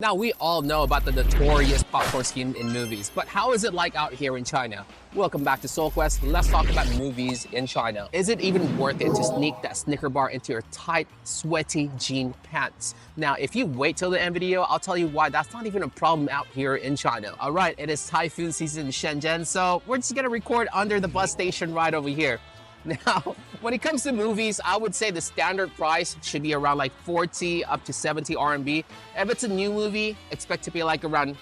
Now, we all know about the notorious popcorn scheme in movies, but how is it like out here in China? Welcome back to Seoul Quest. Let's talk about movies in China. Is it even worth it to sneak that Snicker bar into your tight, sweaty jean pants? Now, if you wait till the end video, I'll tell you why that's not even a problem out here in China. All right, it is typhoon season in Shenzhen, so we're just gonna record under the bus station right over here. Now, when it comes to movies, I would say the standard price should be around like 40 up to 70 RMB. If it's a new movie, expect to be like around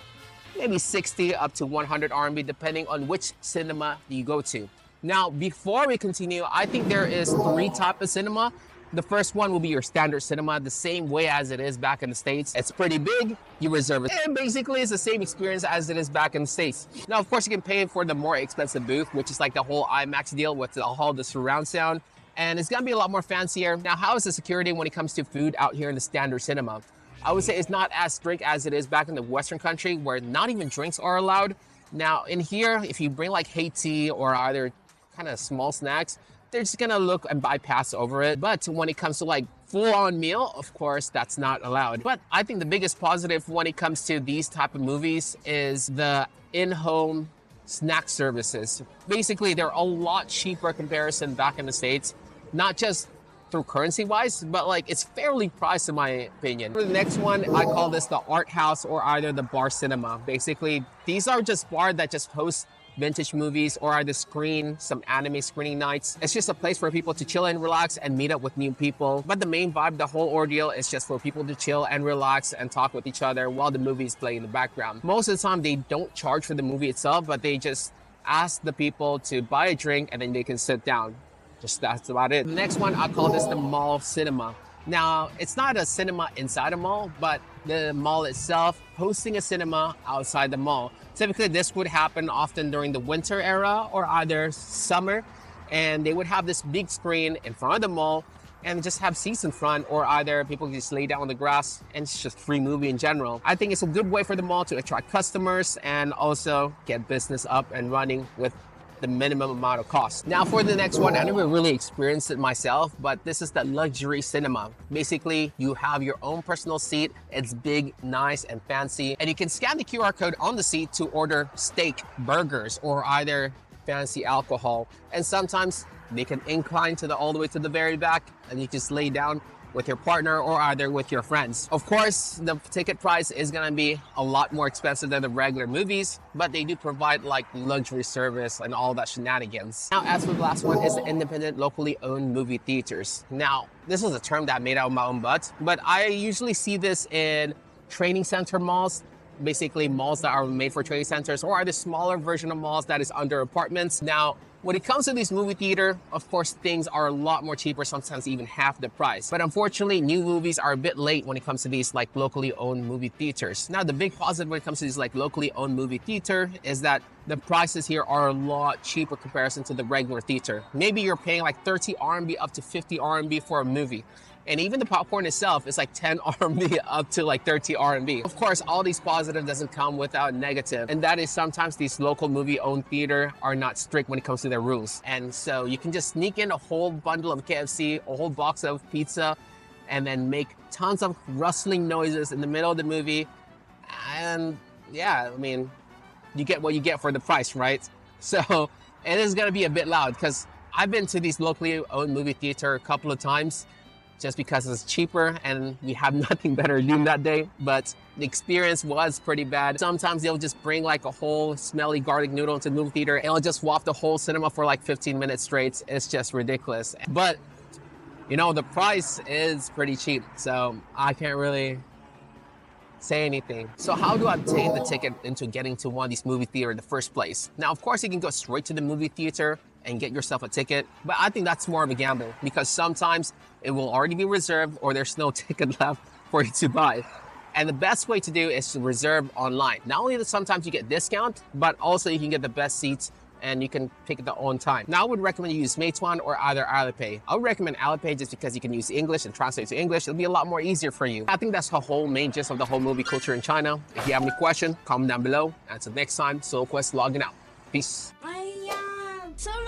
maybe 60 up to 100 RMB, depending on which cinema you go to. Now, before we continue, I think there is three types of cinema. The first one will be your standard cinema, the same way as it is back in the States. It's pretty big, you reserve it. And basically it's the same experience as it is back in the States. Now, of course, you can pay for the more expensive booth, which is like the whole IMAX deal with the surround sound. And it's gonna be a lot more fancier. Now, how is the security when it comes to food out here in the standard cinema? I would say it's not as strict as it is back in the Western country where not even drinks are allowed. Now, in here, if you bring like Haiti or other kind of small snacks, they're just gonna look and bypass over it. But when it comes to like full-on meal, of course, that's not allowed. But I think the biggest positive when it comes to these type of movies is the in-home snack services. Basically, they're a lot cheaper comparison back in the States, not just through currency-wise, but like it's fairly priced in my opinion. For the next one, I call this the art house or either the bar cinema. Basically, these are just bars that just host vintage movies or either screen some anime screening nights. It's just a place for people to chill and relax and meet up with new people. But the main vibe, the whole ordeal is just for people to chill and relax and talk with each other while the movie is playing in the background. Most of the time, they don't charge for the movie itself, but they just ask the people to buy a drink and then they can sit down. Just that's about it. The next one, I call this the mall cinema. Now, it's not a cinema inside a mall, but the mall itself hosting a cinema outside the mall. Typically, this would happen often during the winter era or either summer, and they would have this big screen in front of the mall and just have seats in front, or either people just lay down on the grass and it's just free movie in general. I think it's a good way for the mall to attract customers and also get business up and running with the minimum amount of cost. Now for the next one, I never really experienced it myself, but this is the luxury cinema. Basically, you have your own personal seat. It's big, nice, and fancy. And you can scan the QR code on the seat to order steak, burgers, or either fancy alcohol. And sometimes they can incline to all the way to the very back and you just lay down with your partner or either with your friends. Of course, the ticket price is gonna be a lot more expensive than the regular movies, but they do provide like luxury service and all that shenanigans. Now, as for the last one is the independent, locally owned movie theaters. Now, this is a term that I made out of my own butt, but I usually see this in training center malls, basically malls that are made for training centers, or are the smaller version of malls that is under apartments. Now, when it comes to this movie theater, of course, things are a lot more cheaper, sometimes even half the price. But unfortunately, new movies are a bit late when it comes to these like locally owned movie theaters. Now, the big positive when it comes to these like locally owned movie theater is that the prices here are a lot cheaper comparison to the regular theater. Maybe you're paying like 30 RMB up to 50 RMB for a movie. And even the popcorn itself is like 10 RMB up to like 30 RMB. Of course, all these positives doesn't come without negative. And that is sometimes these local movie owned theater are not strict when it comes to their rules. And so you can just sneak in a whole bundle of KFC, a whole box of pizza, and then make tons of rustling noises in the middle of the movie. And yeah, I mean, you get what you get for the price, right? So it is gonna be a bit loud because I've been to these locally owned movie theater a couple of times, just because it's cheaper and we have nothing better to do that day. But the experience was pretty bad. Sometimes they'll just bring like a whole smelly garlic noodle into the movie theater and it'll just waft the whole cinema for like 15 minutes straight. It's just ridiculous. But you know, the price is pretty cheap, so I can't really say anything. So how do I obtain the ticket into getting to one of these movie theaters in the first place? Now, of course, you can go straight to the movie theater and get yourself a ticket, but I think that's more of a gamble because sometimes it will already be reserved or there's no ticket left for you to buy. And the best way to do is to reserve online. Not only that sometimes you get discount, but also you can get the best seats and you can pick it on time. Now, I would recommend you use Meituan or either Alipay. I would recommend Alipay just because you can use English and translate to English. It'll be a lot more easier for you. I think that's the whole main gist of the whole movie culture in China. If you have any questions, comment down below. Until next time, Seoul Quest logging out. Peace. Sorry.